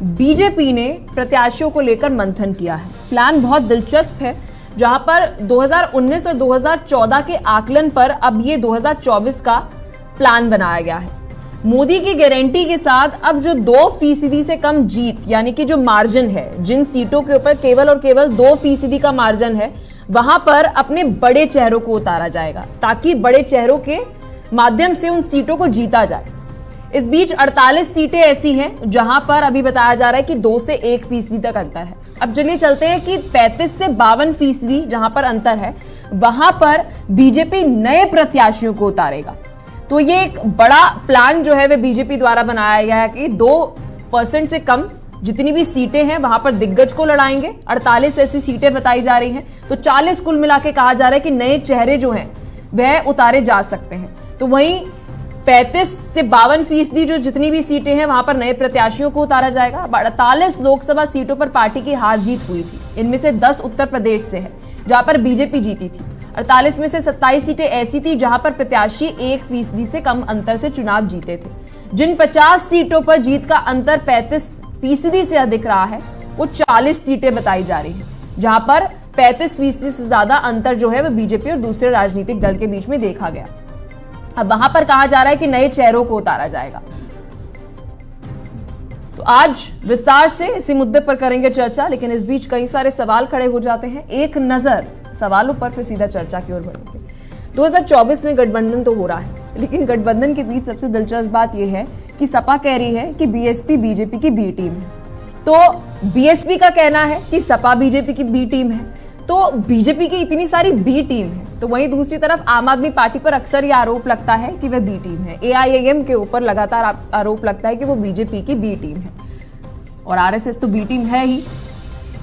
BJP ने प्रत्याशियों को लेकर मंथन किया है। प्लान बहुत दिलचस्प है, जहां पर 2019 और 2014 के आकलन पर अब ये 2024 का प्लान बनाया गया है। मोदी की गारंटी के साथ अब जो 2% से कम जीत, यानी कि जो मार्जिन है, जिन सीटों के ऊपर केवल और केवल 2% का मार्जिन है, वहां पर अपने बड़े चेहरों को उतारा जाएगा, ताकि बड़े चेहरों के माध्यम से उन सीटों को जीता जाए। इस बीच 48 सीटें ऐसी हैं जहां पर अभी बताया जा रहा है कि 2 से 1% तक अंतर है। अब चलिए चलते हैं कि 35 से 52% जहां पर अंतर है, वहां पर बीजेपी नए प्रत्याशियों को उतारेगा। तो ये एक बड़ा प्लान जो है वह बीजेपी द्वारा बनाया गया है कि 2% से कम जितनी भी सीटें हैं वहां पर दिग्गज को लड़ाएंगे। 48 ऐसी सीटें बताई जा रही हैं, तो 40 कुल मिला के कहा जा रहा है कि नए चेहरे जो हैं वह उतारे जा सकते हैं। तो वहीं 35 से 52% जो जितनी भी सीटें हैं वहां पर नए प्रत्याशियों को उतारा जाएगा। 48 लोकसभा सीटों पर पार्टी की हार जीत हुई थी, इनमें से 10 उत्तर प्रदेश से है जहां पर बीजेपी जीती थी। 48 में से 27 सीटें ऐसी थी जहां पर प्रत्याशी 1% से कम अंतर से चुनाव जीते थे। जिन 50 सीटों पर जीत का अंतर 35% से अधिक रहा है, वो 40 सीटें बताई जा रही है, जहां पर 35% से ज्यादा अंतर जो है वह बीजेपी और दूसरे राजनीतिक दल के बीच में देखा गया। अब वहां पर कहा जा रहा है कि नए चेहरों को उतारा जाएगा। तो आज विस्तार से इसी मुद्दे पर करेंगे चर्चा, लेकिन इस बीच कई सारे सवाल खड़े हो जाते हैं। एक नजर सवालों पर फिर सीधा चर्चा की ओर बढ़ेंगे। 2024 में गठबंधन तो हो रहा है, लेकिन गठबंधन के बीच सबसे दिलचस्प बात यह है कि सपा कह रही है कि बीएसपी बीजेपी की बी टीम है, तो बीएसपी का कहना है कि सपा बीजेपी की बी टीम है। तो बीजेपी की इतनी सारी बी टीम है, तो वहीं दूसरी तरफ आम आदमी पार्टी पर अक्सर यह आरोप लगता है कि वह बी टीम है। एआईएम के ऊपर लगातार आरोप लगता है कि वो बीजेपी की बी टीम है, और आरएसएस तो बी टीम है ही।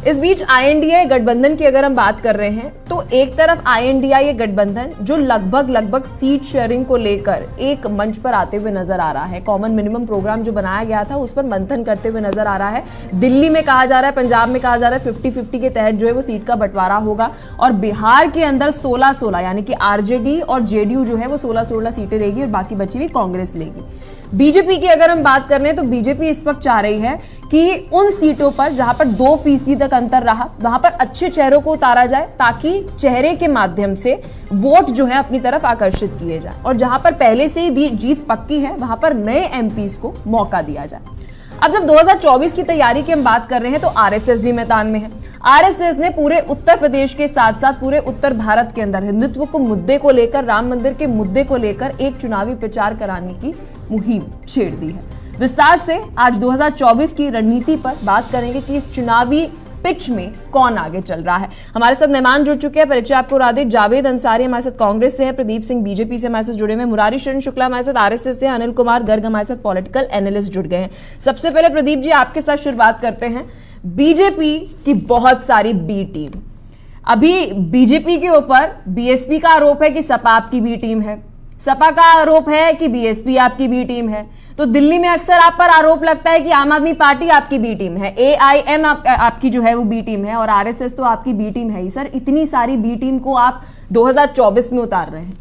इस बीच आईएनडीए गठबंधन की अगर हम बात कर रहे हैं, तो एक तरफ आईएनडीए गठबंधन जो लगभग सीट शेयरिंग को लेकर एक मंच पर आते हुए नजर आ रहा है, कॉमन मिनिमम प्रोग्राम जो बनाया गया था उस पर मंथन करते हुए नजर आ रहा है। दिल्ली में कहा जा रहा है, पंजाब में कहा जा रहा है 50-50 के तहत जो है वो सीट का बंटवारा होगा, और बिहार के अंदर 16-16 यानी कि आरजेडी और जेडीयू जो है वो 16-16 सीटें लेगी और बाकी बची हुई कांग्रेस लेगी। बीजेपी की अगर हम बात कर रहे हैं, तो बीजेपी इस वक्त चाह रही है कि उन सीटों पर जहां पर 2% तक अंतर रहा, वहां पर अच्छे चेहरों को उतारा जाए, ताकि चेहरे के माध्यम से वोट जो है अपनी तरफ आकर्षित किए जाए, और जहां पर पहले से ही जीत पक्की है वहां पर नए एमपीज को मौका दिया जाए। अब जब 2024 की तैयारी की हम बात कर रहे हैं, तो आरएसएस भी मैदान में है। आरएसएस ने पूरे उत्तर प्रदेश के साथ साथ पूरे उत्तर भारत के अंदर हिंदुत्व को मुद्दे को लेकर, राम मंदिर के मुद्दे को लेकर एक चुनावी प्रचार कराने की मुहिम छेड़ दी है। विस्तार से आज 2024 की रणनीति पर बात करेंगे कि इस चुनावी पिच में कौन आगे चल रहा है। हमारे साथ मेहमान जुड़ चुके हैं, परिचय आपको बता दें। जावेद अंसारी हमारे साथ कांग्रेस से हैं, प्रदीप सिंह बीजेपी से हमारे साथ जुड़े हुए, मुरारी शरण शुक्ला हमारे साथ आरएसएस से, अनिल कुमार गर्ग हमारे साथ पॉलिटिकल एनालिस्ट जुड़ गए हैं। सबसे पहले प्रदीप जी आपके साथ शुरुआत करते हैं। बीजेपी की बहुत सारी बी टीम, अभी बीजेपी के ऊपर बीएसपी का आरोप है कि सपा आपकी बी टीम है, सपा का आरोप है कि बीएसपी आपकी बी टीम है, तो दिल्ली में अक्सर आप पर आरोप लगता है कि आम आदमी पार्टी आपकी बी टीम है, एआईएम आपकी जो है वो बी टीम है, और आरएसएस तो आपकी बी टीम है ही। सर, इतनी सारी बी टीम को आप 2024 में उतार रहे हैं।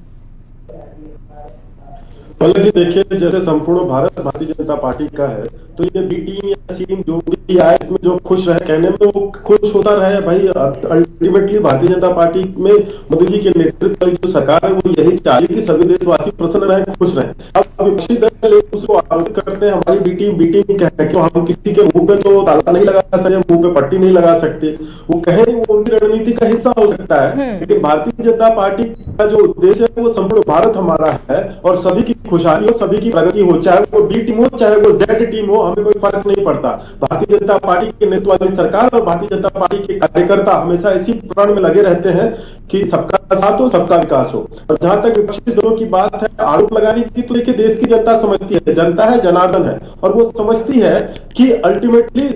पहले जी देखिए, जैसे संपूर्ण भारत भारतीय जनता पार्टी का है, तो ये बी टीम या सी टीम जो भी आए, इसमें जो खुश रहे, कहने में वो खुश होता रहे भाई। अल्टीमेटली भारतीय जनता पार्टी में मोदी जी के नेतृत्व वाली जो सरकार है वो यही चाहे कि सभी देशवासी प्रसन्न रहे, खुश रहे। अब विपक्षी दल उसको आरोप करते हैं हमारी बी टीम कहते हैं, हम किसी के मुंह पे तो ताला नहीं लगा सकते, मुंह पे पट्टी नहीं लगा सकते, वो कहें वो उनकी रणनीति का हिस्सा हो सकता है। लेकिन भारतीय जनता पार्टी का जो उद्देश्य है वो संपूर्ण भारत हमारा है, और सभी की खुशहाली हो, सभी की प्रगति हो, चाहे वो बी टीम हो चाहे वो जेड टीम हो, हमें कोई फर्क नहीं पड़ता। भारतीय जनता पार्टी के नेतृत्व वाली सरकार और भारतीय जनता पार्टी के कार्यकर्ता हमेशा इसी प्रण में लगे रहते हैं कि सबका साथ हो, सबका विकास हो। और जहां तक विपक्षी दलों की बात है आरोप लगाने की, तो देखिए देश की जनता समझती है, जनता है जनार्दन है, और वो समझती है कि अल्टीमेटली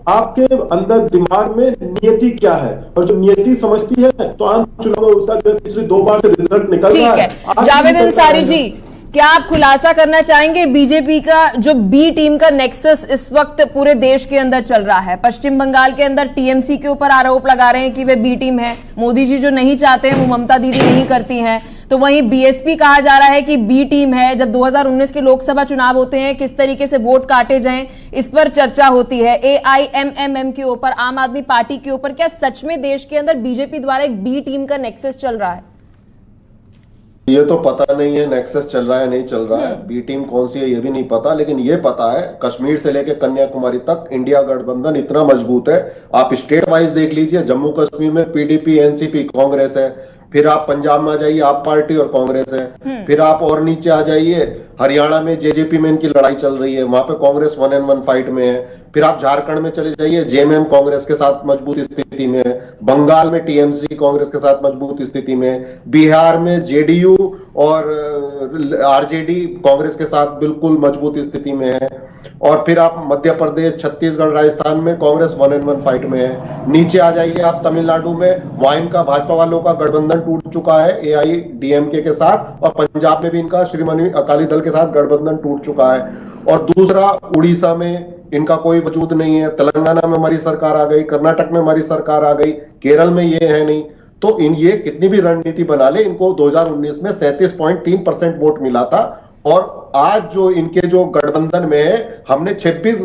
आपके अंदर दिमाग में नियति क्या है, और जो नियति समझती है तो आम चुनाव में उसका पिछले 2 बार से रिजल्ट निकल रहा है। जावेद अंसारी जी, क्या आप खुलासा करना चाहेंगे बीजेपी का जो बी टीम का नेक्सस इस वक्त पूरे देश के अंदर चल रहा है? पश्चिम बंगाल के अंदर टीएमसी के ऊपर आरोप लगा रहे हैं कि वे बी टीम है, मोदी जी जो नहीं चाहते हैं वो ममता दीदी नहीं करती हैं, तो वहीं बीएसपी कहा जा रहा है कि बी टीम है। जब 2019 के लोकसभा चुनाव होते हैं, किस तरीके से वोट काटे जाएं, इस पर चर्चा होती है। एआईएमएमएम के ऊपर, आम आदमी पार्टी के ऊपर, क्या सच में देश के अंदर बीजेपी द्वारा एक बी टीम का नेक्सस चल रहा है? ये तो पता नहीं है नेक्सस चल रहा है नहीं चल रहा है। बी टीम कौन सी है ये भी नहीं पता, लेकिन ये पता है कश्मीर से लेकर कन्याकुमारी तक इंडिया गठबंधन इतना मजबूत है। आप स्टेट वाइज देख लीजिए, जम्मू कश्मीर में पीडीपी, एनसीपी, कांग्रेस है। फिर आप पंजाब में आ जाइए, आप पार्टी और कांग्रेस है। फिर आप और नीचे आ जाइए, हरियाणा में जेजेपी में इनकी लड़ाई चल रही है, वहां पे कांग्रेस 1-1 फाइट में है। फिर आप झारखंड में चले जाइए, जेएमएम कांग्रेस के साथ मजबूत स्थिति में है। बंगाल में टीएमसी कांग्रेस के साथ मजबूत स्थिति में है। बिहार में जेडीयू और आरजेडी कांग्रेस के साथ बिल्कुल मजबूत स्थिति में है। और फिर आप मध्य प्रदेश, छत्तीसगढ़, राजस्थान में कांग्रेस 1-1 फाइट में है। नीचे आ जाइए आप तमिलनाडु में, वहां इनका भाजपा वालों का गठबंधन टूट चुका है एआईडीएमके के साथ, और पंजाब में भी इनका श्रीमणी अकाली दल के साथ गठबंधन टूट चुका है। और दूसरा, उड़ीसा में इनका कोई वजूद नहीं है। तेलंगाना में हमारी सरकार आ गई, कर्नाटक में हमारी सरकार आ गई, केरल में ये है नहीं। तो ये कितनी भी रणनीति बना ले, इनको 2019 में 37.3% वोट मिला था। और आज जो इनके जो गठबंधन में है, हमने 26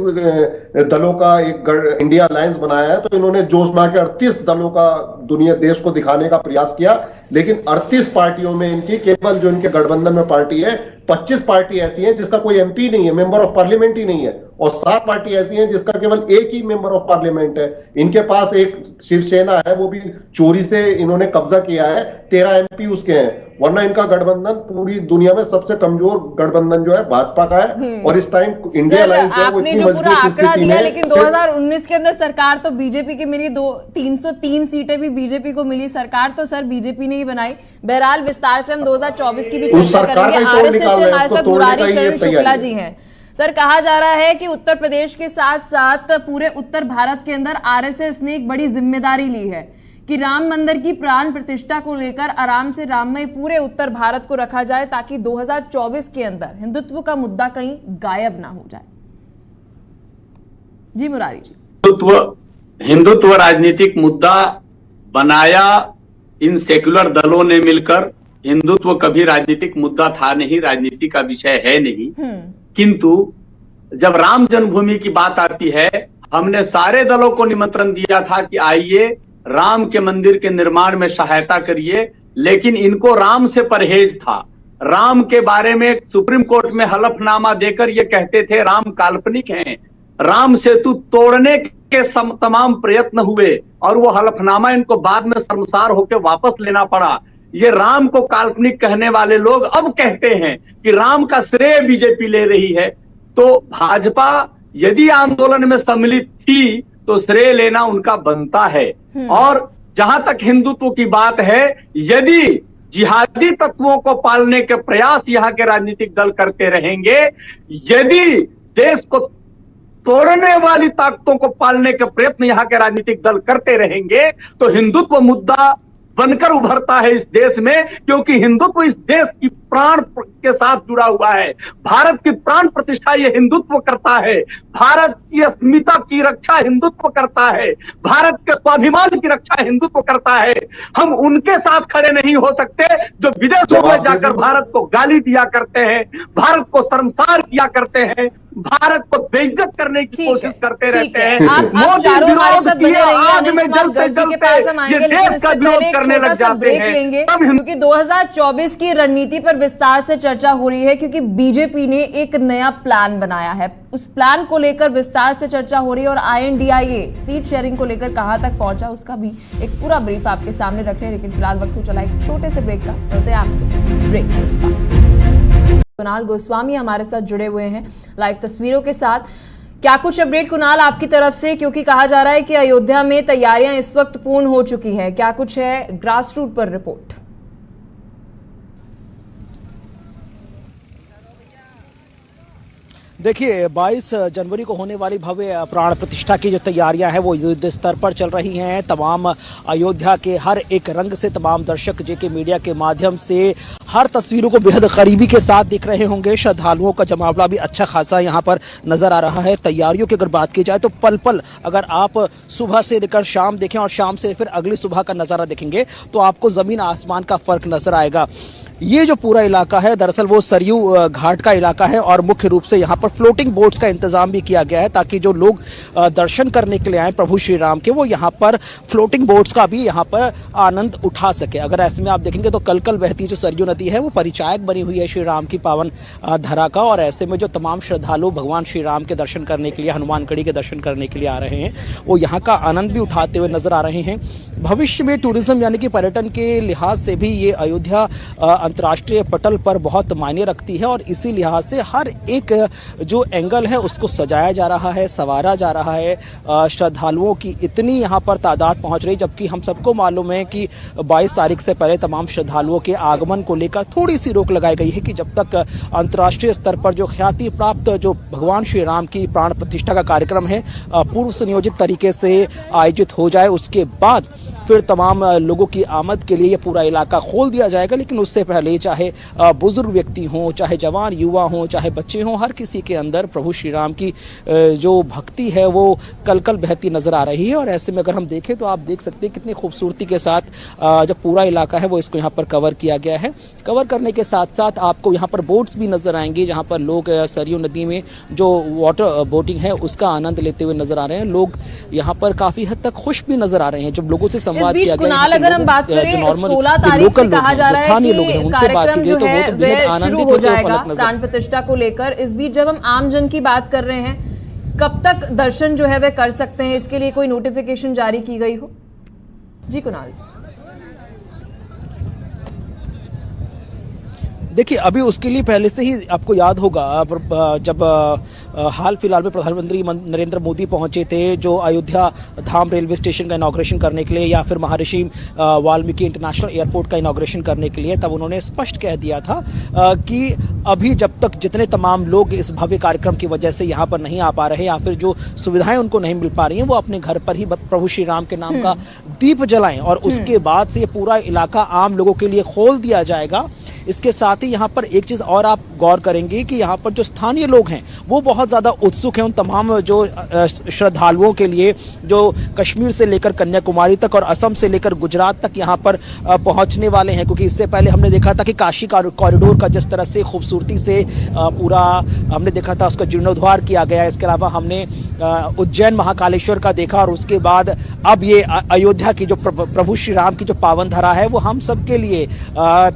दलों का एक इंडिया अलायंस बनाया है, तो इन्होंने जोश में आके 38 दलों का दुनिया देश को दिखाने का प्रयास किया। लेकिन 38 पार्टियों में इनकी केवल जो इनके गठबंधन में पार्टी है, 25 पार्टी ऐसी है जिसका कोई एमपी नहीं है, मेंबर ऑफ पार्लियामेंट ही नहीं है। और 7 पार्टी ऐसी हैं जिसका केवल एक ही मेंबर ऑफ पार्लियामेंट है। इनके पास एक शिवसेना है, वो भी चोरी से इन्होंने कब्जा किया है, 13 एमपी उसके हैं। वरना इनका गठबंधन पूरी दुनिया में सबसे कमजोर गठबंधन जो है भाजपा का है। और इस टाइम इंडिया अलायंस जो है वो इतनी मजबूत स्थिति में है। लेकिन 2019 के अंदर सरकार तो बीजेपी की मिली, 303 सीटें भी बीजेपी को मिली। सरकार तो सर बीजेपी ने ही बनाई। बहरहाल विस्तार से हम 2024 की भी चर्चा करेंगे। आरएसएस से हमारे साथ मुरारी शरण शुक्ला जी हैं। सर, कहा जा रहा है कि उत्तर प्रदेश के साथ साथ पूरे उत्तर भारत के अंदर आरएसएस ने एक बड़ी जिम्मेदारी ली है कि राम मंदिर की प्राण प्रतिष्ठा को लेकर आराम से राममय पूरे उत्तर भारत को रखा जाए, ताकि 2024 के अंदर हिंदुत्व का मुद्दा कहीं गायब ना हो जाए। जी मुरारी जी। हिंदुत्व राजनीतिक मुद्दा बनाया इन सेक्युलर दलों ने मिलकर। हिंदुत्व कभी राजनीतिक मुद्दा था नहीं, राजनीति का विषय है नहीं। किंतु जब राम जन्मभूमि की बात आती है, हमने सारे दलों को निमंत्रण दिया था कि आइए राम के मंदिर के निर्माण में सहायता करिए, लेकिन इनको राम से परहेज था। राम के बारे में सुप्रीम कोर्ट में हलफनामा देकर ये कहते थे राम काल्पनिक हैं। राम सेतु तोड़ने के तमाम प्रयत्न हुए और वो हलफनामा इनको बाद में शर्मसार होकर वापस लेना पड़ा। ये राम को काल्पनिक कहने वाले लोग अब कहते हैं कि राम का श्रेय बीजेपी ले रही है। तो भाजपा यदि आंदोलन में सम्मिलित थी तो श्रेय लेना उनका बनता है। और जहां तक हिंदुत्व की बात है, यदि जिहादी तत्वों को पालने के प्रयास यहाँ के राजनीतिक दल करते रहेंगे, यदि देश को तोड़ने वाली ताकतों को पालने के प्रयत्न यहाँ के राजनीतिक दल करते रहेंगे, तो हिंदुत्व मुद्दा बनकर उभरता है इस देश में, क्योंकि हिंदुत्व इस देश की प्राण के साथ जुड़ा हुआ है। भारत की प्राण प्रतिष्ठा ये हिंदुत्व करता है। भारत की अस्मिता की रक्षा हिंदुत्व करता है। भारत के स्वाभिमान की रक्षा हिंदुत्व करता है। हम उनके साथ खड़े नहीं हो सकते जो विदेशों में जाकर भारत को गाली दिया करते हैं, भारत को शर्मसार किया करते हैं, भारत को बेइज्जत करने की कोशिश करते रहते हैं। मोदी विरोध किए, आग में जलते जलते ये देश का विरोध करने लग जाते हैं। क्योंकि 2024 की रणनीति पर विस्तार से चर्चा हो रही है, क्योंकि बीजेपी ने एक नया प्लान बनाया है। उस प्लान को लेकर विस्तार से चर्चा हो रही है। और INDIA सीट शेयरिंग को लेकर कहां तक पहुंचा, उसका भी एक पूरा ब्रीफ आपके सामने रख रहे हैं। लेकिन फिलहाल वक्त हो चला एक छोटे से ब्रेक का। मिलते हैं आपसे ब्रेक के इस बार। कुणाल गोस्वामी हमारे साथ जुड़े हुए हैं लाइव तस्वीरों के साथ। क्या कुछ अपडेट कुणाल आपकी तरफ से, क्योंकि कहा जा रहा है कि अयोध्या में तैयारियां इस वक्त पूर्ण हो चुकी हैं, क्या कुछ है ग्रास रूट पर रिपोर्ट? देखिए, 22 जनवरी को होने वाली भव्य प्राण प्रतिष्ठा की जो तैयारियां हैं वो युद्ध स्तर पर चल रही हैं। तमाम अयोध्या के हर एक रंग से तमाम दर्शक जेके मीडिया के माध्यम से हर तस्वीरों को बेहद करीबी के साथ दिख रहे होंगे। श्रद्धालुओं का जमावड़ा भी अच्छा खासा यहाँ पर नजर आ रहा है। तैयारियों की अगर बात की जाए तो पल पल अगर आप सुबह से लेकर शाम देखें और शाम से फिर अगली सुबह का नज़ारा देखेंगे तो आपको ज़मीन आसमान का फर्क नजर आएगा। ये जो पूरा इलाका है दरअसल वो सरयू घाट का इलाका है और मुख्य रूप से यहाँ पर फ्लोटिंग बोट्स का इंतजाम भी किया गया है ताकि जो लोग दर्शन करने के लिए आए प्रभु श्री राम के, वो यहाँ पर फ्लोटिंग बोट्स का भी यहाँ पर आनंद उठा सके। अगर ऐसे में आप देखेंगे तो कल बहती जो सरयू नदी है वो परिचायक बनी हुई है श्री राम की पावन धरा का, और ऐसे में जो तमाम श्रद्धालु भगवान श्री राम के दर्शन करने के लिए, हनुमानगढ़ी के दर्शन करने के लिए आ रहे हैं, वो यहाँ का आनंद भी उठाते हुए नजर आ रहे हैं। भविष्य में टूरिज्म यानी कि पर्यटन के लिहाज से भी ये अयोध्या अंतर्राष्ट्रीय पटल पर बहुत मायने रखती है और इसी लिहाज से हर एक जो एंगल है उसको सजाया जा रहा है, संवारा जा रहा है। श्रद्धालुओं की इतनी यहाँ पर तादाद पहुँच रही, जबकि हम सबको मालूम है कि 22 तारीख से पहले तमाम श्रद्धालुओं के आगमन को लेकर थोड़ी सी रोक लगाई गई है कि जब तक अंतर्राष्ट्रीय स्तर पर जो ख्याति प्राप्त जो भगवान श्री राम की प्राण प्रतिष्ठा का कार्यक्रम है पूर्व सुनियोजित तरीके से आयोजित हो जाए, उसके बाद फिर तमाम लोगों की आमद के लिए ये पूरा इलाका खोल दिया जाएगा। लेकिन उससे पहले चाहे बुजुर्ग व्यक्ति हों, चाहे जवान युवा हों, चाहे बच्चे हों, हर किसी के अंदर प्रभु श्री राम की जो भक्ति है वो कल बहती नजर आ रही है। और ऐसे में अगर हम देखें तो आप देख सकते हैं कितनी खूबसूरती के साथ जो पूरा इलाका है वो इसको यहाँ पर कवर किया गया है। कवर करने के साथ साथ आपको यहाँ पर बोट्स भी नजर आएंगे जहाँ पर लोग सरयू नदी में जो वाटर बोटिंग है उसका आनंद लेते हुए नजर आ रहे हैं। लोग यहाँ पर काफी हद तक खुश भी नजर आ रहे हैं। जब लोगों से संवाद किया गया, कुणाल, अगर हम बात करें 16 तारीख से कहा जा रहा है कि कार्यक्रम जो है वह शुरू हो जाएगा प्राण प्रतिष्ठा को लेकर। इस बीच जब हम आम जन की बात कर रहे हैं, कब तक दर्शन जो है वह कर सकते हैं, इसके लिए कोई नोटिफिकेशन जारी की गई हो? जी कुणाल। देखिए, अभी उसके लिए पहले से ही आपको याद होगा जब हाल फिलहाल में प्रधानमंत्री नरेंद्र मोदी पहुंचे थे जो अयोध्या धाम रेलवे स्टेशन का इनॉग्रेशन करने के लिए या फिर महर्षि वाल्मीकि इंटरनेशनल एयरपोर्ट का इनॉग्रेशन करने के लिए, तब उन्होंने स्पष्ट कह दिया था कि अभी जब तक जितने तमाम लोग इस भव्य कार्यक्रम की वजह से यहाँ पर नहीं आ पा रहे या फिर जो सुविधाएं उनको नहीं मिल पा रही हैं, वो अपने घर पर ही प्रभु श्री राम के नाम का दीप जलाएं और उसके बाद से ये पूरा इलाका आम लोगों के लिए खोल दिया जाएगा। इसके साथ ही यहाँ पर एक चीज़ और आप गौर करेंगे कि यहाँ पर जो स्थानीय लोग हैं वो बहुत ज़्यादा उत्सुक हैं उन तमाम जो श्रद्धालुओं के लिए जो कश्मीर से लेकर कन्याकुमारी तक और असम से लेकर गुजरात तक यहाँ पर पहुँचने वाले हैं। क्योंकि इससे पहले हमने देखा था कि काशी कॉरिडोर का जिस तरह से खूबसूरती से पूरा हमने देखा था उसका जीर्णोद्धार किया गया। इसके अलावा हमने उज्जैन महाकालेश्वर का देखा और उसके बाद अब ये अयोध्या की जो प्रभु श्री राम की जो पावन धरा है वो हम सब के लिए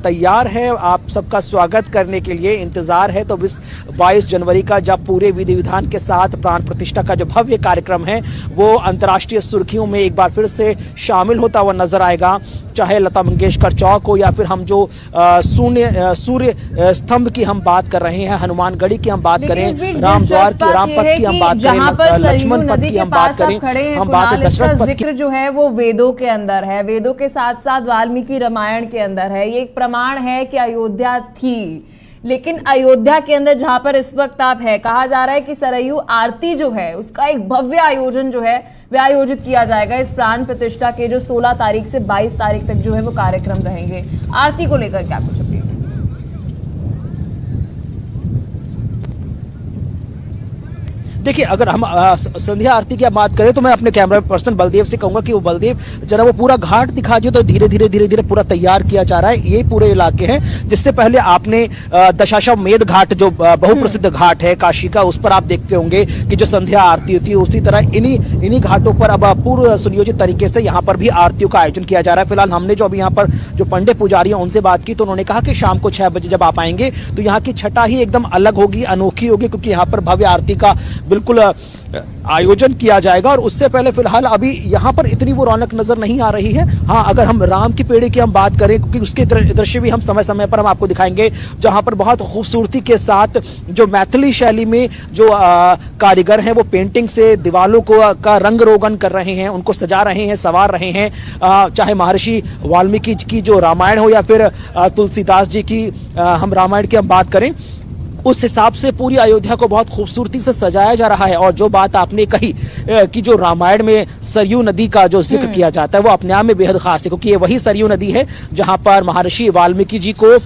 तैयार है। आप सबका स्वागत करने के लिए इंतजार है। तो 22 जनवरी का जब पूरे विधि विधान के साथ प्राण प्रतिष्ठा का जो भव्य कार्यक्रम है वो अंतर्राष्ट्रीय सुर्खियों में एक बार फिर से शामिल होता हुआ नजर आएगा, चाहे लता मंगेशकर चौक हो या फिर हम जो सूर्य स्तंभ की हम बात कर रहे हैं, हनुमानगढ़ी की हम बात करें, रामद्वार की, रामपथ की हम बात करें, लक्ष्मण पथ की हम बात करें, हम बात दशरथ पथ की, जो है वो वेदों के अंदर है, वेदों के साथ साथ वाल्मीकि रामायण के अंदर है। ये एक प्रमाण है कि अयोध्या थी। लेकिन अयोध्या के अंदर जहां पर इस वक्त आप है, कहा जा रहा है कि सरयू आरती जो है उसका एक भव्य आयोजन जो है वह आयोजित किया जाएगा इस प्राण प्रतिष्ठा के जो 16 तारीख से 22 तारीख तक जो है वो कार्यक्रम रहेंगे। आरती को लेकर क्या कुछ अपडेट? देखिए, अगर हम संध्या आरती की बात करें तो मैं अपने कैमरा पर्सन बलदेव से कहूंगा कि वो बलदेव जरा वो पूरा घाट दिखा दीजिए। तो धीरे धीरे पूरा तैयार किया जा रहा है। ये पूरे इलाके हैं जिससे पहले आपने दशाश्वमेध घाट जो बहुप्रसिद्ध घाट है काशी का, उस पर आप देखते होंगे कि जो संध्या आरती होती है, उसी तरह इन्हीं घाटों पर अब पूर्व सुनियोजित तरीके से यहाँ पर भी आरतियों का आयोजन किया जा रहा है। फिलहाल हमने जो अभी यहाँ पर जो पंडित पुजारी हैं उनसे बात की तो उन्होंने कहा कि शाम को 6 बजे जब आप आएंगे तो यहाँ की छटा ही एकदम अलग होगी, अनोखी होगी, क्योंकि यहाँ पर भव्य आरती का बिल्कुल आयोजन किया जाएगा। और उससे पहले फिलहाल अभी यहाँ पर इतनी वो रौनक नजर नहीं आ रही है। हाँ, अगर हम राम की पेड़ी की हम बात करें, क्योंकि उसके दृश्य भी हम समय समय पर हम आपको दिखाएंगे, जहाँ पर बहुत खूबसूरती के साथ जो मैथिली शैली में जो कारीगर हैं वो पेंटिंग से दीवालों को का रंग रोगन कर रहे हैं, उनको सजा रहे हैं, संवार रहे हैं। चाहे महर्षि वाल्मीकि की जो रामायण हो या फिर तुलसीदास जी की हम रामायण की हम बात करें, उस हिसाब से पूरी अयोध्या को बहुत खूबसूरती से सजाया जा रहा है। और जो बात आपने कही कि जो रामायण में सरयू नदी का जो जिक्र किया जाता है वो अपने आप में बेहद खास है, क्योंकि ये वही सरयू नदी है जहां पर महर्षि वाल्मीकि जी को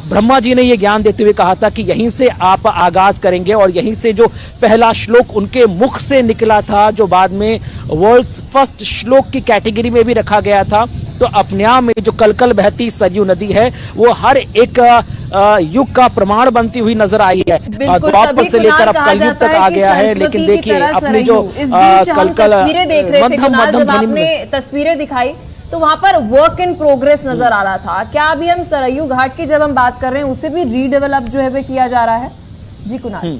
ब्रह्मा जी ने ये ज्ञान देते हुए कहा था कि यहीं से आप आगाज करेंगे और यहीं से जो पहला श्लोक उनके मुख से निकला था, जो बाद में वर्ल्ड्स फर्स्ट श्लोक की कैटेगरी में भी रखा गया था। तो अपने आप में जो कलकल बहती सरयू नदी है वो हर एक युग का प्रमाण बनती हुई नजर आई है। द्वापर से लेकर अब कलयुग तक आ गया है। लेकिन देखिए अपनी जो कलकल मध्यम ध्वनि तस्वीरें दिखाई तो वहां पर वर्क इन प्रोग्रेस नजर आ रहा था। क्या अभी हम सरयू घाट की जब हम बात कर रहे हैं उसे भी रीडेवलप जो है वो किया जा रहा है? जी कुणाल।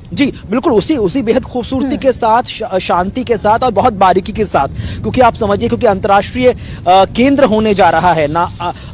जी बिल्कुल, उसी बेहद खूबसूरती के साथ, शांति के साथ और बहुत बारीकी के साथ, क्योंकि आप समझिए क्योंकि अंतर्राष्ट्रीय केंद्र होने जा रहा है ना।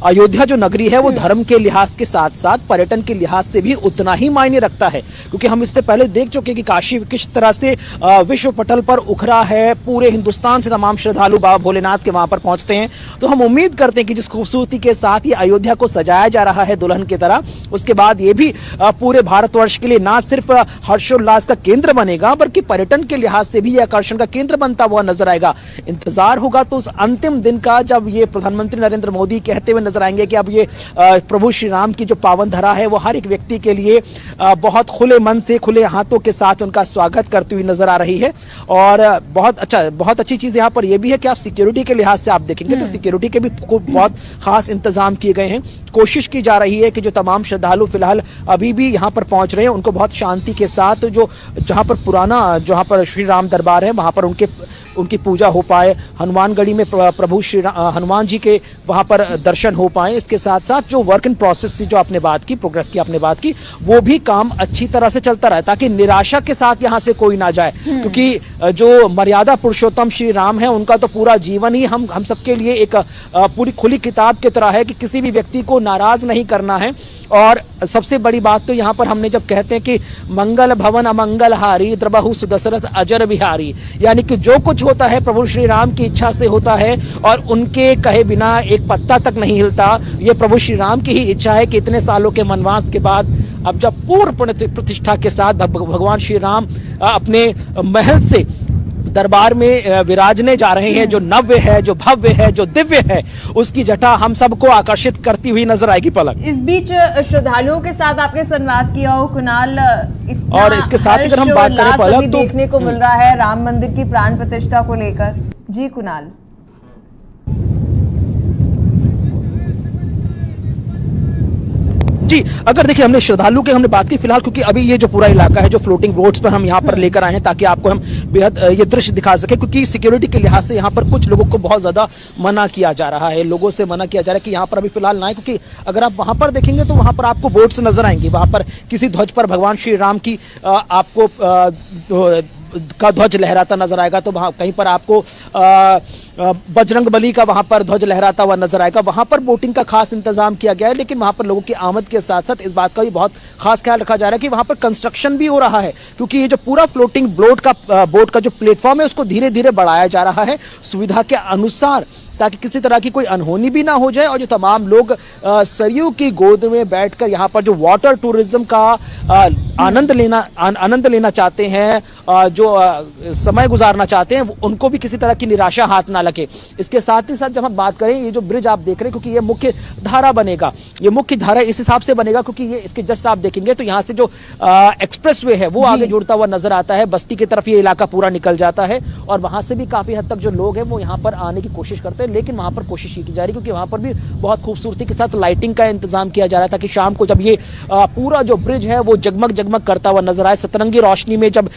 अयोध्या जो नगरी है वो धर्म के लिहाज के साथ साथ पर्यटन के लिहाज से भी उतना ही मायने रखता है, क्योंकि हम इससे पहले देख चुके कि काशी किस तरह से विश्व पटल पर उखरा है। पूरे हिंदुस्तान से तमाम श्रद्धालु बाबा भोलेनाथ के वहां पर पहुंचते हैं। तो हम उम्मीद करते हैं कि जिस खूबसूरती के साथ ये अयोध्या को सजाया जा रहा है दुल्हन की तरह, उसके बाद ये भी पूरे भारतवर्ष के लिए ना सिर्फ हर्षोल्लास का केंद्र बनेगा बल्कि पर्यटन के लिहाज से भी आकर्षण का केंद्र बनता हुआ नजर आएगा। इंतजार होगा तो उस अंतिम दिन का जब ये प्रधानमंत्री नरेंद्र मोदी कहते हुए नजर आएंगे कि अब ये प्रभु श्री राम की जो पावन धरा है वो हर एक व्यक्ति के लिए बहुत खुले मन से, खुले हाथों के साथ उनका स्वागत करती हुई नजर आ रही है। और बहुत अच्छी चीज यहाँ पर यह भी है कि आप सिक्योरिटी के लिहाज से आप देखेंगे तो सिक्योरिटी के भी बहुत खास इंतजाम किए गए हैं। कोशिश की जा रही है कि जो तमाम श्रद्धालु फिलहाल अभी भी यहाँ पर पहुंच रहे हैं उनको बहुत शांति के साथ जहां पर पुराना जहां पर श्री राम दरबार है वहां पर उनकी पूजा हो पाए। हनुमानगढ़ी में प्रभु श्री हनुमान जी के वहां पर दर्शन हो पाए। इसके साथ साथ जो वर्क इन प्रोसेस थी, जो आपने बात की, प्रोग्रेस की आपने बात की, वो भी काम अच्छी तरह से चलता रहे ताकि निराशा के साथ यहां से कोई ना जाए। क्योंकि जो मर्यादा पुरुषोत्तम श्री राम है उनका तो पूरा जीवन ही हम सबके लिए एक पूरी खुली किताब की तरह है कि किसी भी व्यक्ति को नाराज नहीं करना है। और सबसे बड़ी बात तो यहाँ पर हमने जब कहते हैं कि मंगल भवन अमंगल हारी द्रबहु सुदशरथ अजर बिहारी, यानी कि जो कुछ होता है प्रभु श्री राम की इच्छा से होता है और उनके कहे बिना एक पत्ता तक नहीं हिलता। ये प्रभु श्री राम की ही इच्छा है कि इतने सालों के वनवास के बाद अब जब पूर्ण प्रतिष्ठा के साथ भगवान श्री राम अपने महल से दरबार में विराजने जा रहे हैं, जो नव्य है, जो भव्य है, जो दिव्य है, उसकी जटा हम सबको आकर्षित करती हुई नजर आएगी। पलक, इस बीच श्रद्धालुओं के साथ आपने संवाद किया हो कुणाल, और इसके साथ अगर हम बात करें पलक तो देखने को मिल रहा है राम मंदिर की प्राण प्रतिष्ठा को लेकर। जी कुणाल। जी अगर देखिए हमने श्रद्धालु के हमने बात की फिलहाल, क्योंकि अभी ये जो पूरा इलाका है जो फ्लोटिंग बोट्स पर हम यहाँ पर लेकर आए हैं ताकि आपको हम बेहद ये दृश्य दिखा सके, क्योंकि सिक्योरिटी के लिहाज से यहाँ पर कुछ लोगों को बहुत ज्यादा मना किया जा रहा है। लोगों से मना किया जा रहा है कि यहाँ पर अभी फिलहाल ना आए, क्योंकि अगर आप वहां पर देखेंगे तो वहां पर आपको बोट्स नजर आएंगी। वहां पर किसी ध्वज पर भगवान श्री राम की आपको का ध्वज लहराता नजर आएगा, तो वहां कहीं पर आपको बजरंग बली का वहां पर ध्वज लहराता हुआ नजर आएगा। वहां पर बोटिंग का खास इंतजाम किया गया है, लेकिन वहां पर लोगों की आमद के साथ साथ इस बात का भी बहुत खास ख्याल रखा जा रहा है कि वहां पर कंस्ट्रक्शन भी हो रहा है, क्योंकि ये जो पूरा फ्लोटिंग बोट का जो प्लेटफॉर्म है उसको धीरे धीरे बढ़ाया जा रहा है सुविधा के अनुसार, ताकि किसी तरह की कोई अनहोनी भी ना हो जाए। और जो तमाम लोग सरयू की गोद में बैठकर यहाँ पर जो वाटर टूरिज्म का आनंद लेना चाहते हैं, जो समय गुजारना चाहते हैं, उनको भी किसी तरह की निराशा हाथ ना लगे। इसके साथ ही साथ जब हम बात करें, ये जो ब्रिज आप देख रहे हैं, क्योंकि ये मुख्य धारा बनेगा, ये मुख्य धारा इस हिसाब से बनेगा क्योंकि ये इसके जस्ट आप देखेंगे तो यहाँ से जो एक्सप्रेसवे है वो आगे जुड़ता हुआ नजर आता है। बस्ती की तरफ ये इलाका पूरा निकल जाता है और वहां से भी काफी हद तक जो लोग हैं वो यहाँ पर आने की कोशिश करते हैं, लेकिन वहां पर कोशिश की जा रही है क्योंकि वहां पर भी बहुत खूबसूरती के साथ लाइटिंग का इंतजाम किया जा रहा है ताकि शाम को जब ये पूरा जो ब्रिज है वो जगमग जगमग करता हुआ नजर आए, सतरंगी रोशनी में जब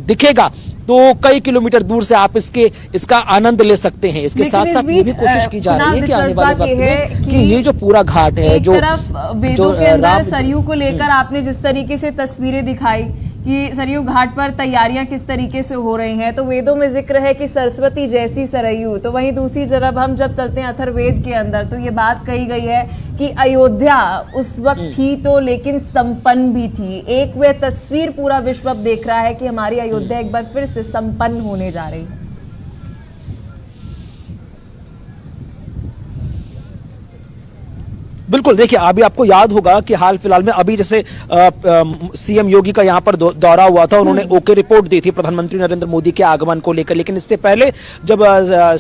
दिखेगा तो कई किलोमीटर दूर से आप इसका आनंद ले सकते हैं। इसके साथ साथ ये भी कोशिश की जा रही है कि आने वाले वक्त में कि ये जो पूरा घाट है, जो वेदों के अंदर सरयू को लेकर आपने जिस तरीके से तस्वीरें दिखाई कि सरयू घाट पर तैयारियां किस तरीके से हो रही हैं, तो वेदों में जिक्र है कि सरस्वती जैसी सरयू, तो वहीं दूसरी तरफ हम जब चलते हैं अथर्ववेद के अंदर तो ये बात कही गई है कि अयोध्या उस वक्त थी तो लेकिन संपन्न भी थी। एक वह तस्वीर पूरा विश्व अब देख रहा है कि हमारी अयोध्या एक बार फिर से संपन्न होने जा रही है। बिल्कुल, देखिए अभी आपको याद होगा कि हाल फिलहाल में अभी जैसे सीएम योगी का यहाँ पर दौरा हुआ था, उन्होंने ओके रिपोर्ट दी थी प्रधानमंत्री नरेंद्र मोदी के आगमन को लेकर। लेकिन इससे पहले जब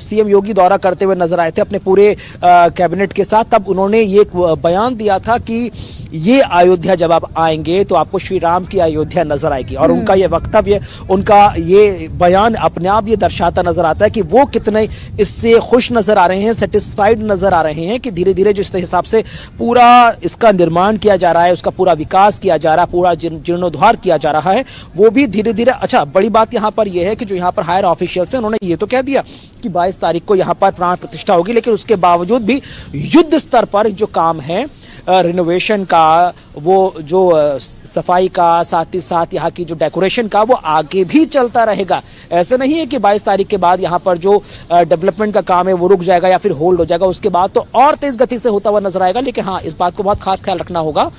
सीएम योगी दौरा करते हुए नजर आए थे अपने पूरे कैबिनेट के साथ, तब उन्होंने ये एक बयान दिया था कि ये अयोध्या जब आप आएंगे तो आपको श्री राम की अयोध्या नजर आएगी। और उनका ये वक्तव्य, उनका ये बयान अपने आप ये दर्शाता नजर आता है कि वो कितने इससे खुश नजर आ रहे हैं, सेटिस्फाइड नजर आ रहे हैं कि धीरे धीरे जिस हिसाब से पूरा इसका निर्माण किया जा रहा है, उसका पूरा विकास किया जा रहा है, पूरा जीर्णोद्धार किया जा रहा है, वो भी धीरे धीरे। अच्छा, बड़ी बात यहाँ पर यह है कि जो यहाँ पर हायर ऑफिशियल्स हैं, उन्होंने ये तो कह दिया कि 22 तारीख को यहाँ पर प्राण प्रतिष्ठा होगी, लेकिन उसके बावजूद भी युद्ध स्तर पर जो काम है रिनोवेशन का, वो जो सफाई का, साथ ही साथ यहाँ की जो डेकोरेशन का, वो आगे भी चलता रहेगा। ऐसे नहीं है कि 22 तारीख के बाद यहाँ पर जो डेवलपमेंट का काम है वो रुक जाएगा या फिर होल्ड हो जाएगा, उसके बाद तो और तेज गति से होता हुआ नजर आएगा। लेकिन हाँ, इस बात को बहुत खास ख्याल रखना होगा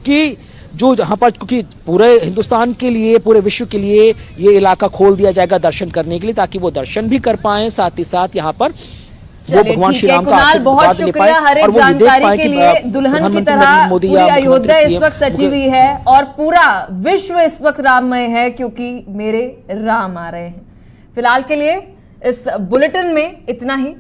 कि जो जहाँ पर, क्योंकि पूरे हिंदुस्तान के लिए, पूरे विश्व के लिए ये इलाका खोल दिया जाएगा दर्शन करने के लिए, ताकि वो दर्शन भी कर पाए, साथ ही साथ यहाँ पर वो भगवान श्री राम का बहुत शुक्रिया हर एक जानकारी के लिए। दुल्हन की तरह पूरी अयोध्या इस वक्त सजी हुई है और पूरा विश्व इस वक्त राममय है, क्योंकि मेरे राम आ रहे हैं। फिलहाल के लिए इस बुलेटिन में इतना ही।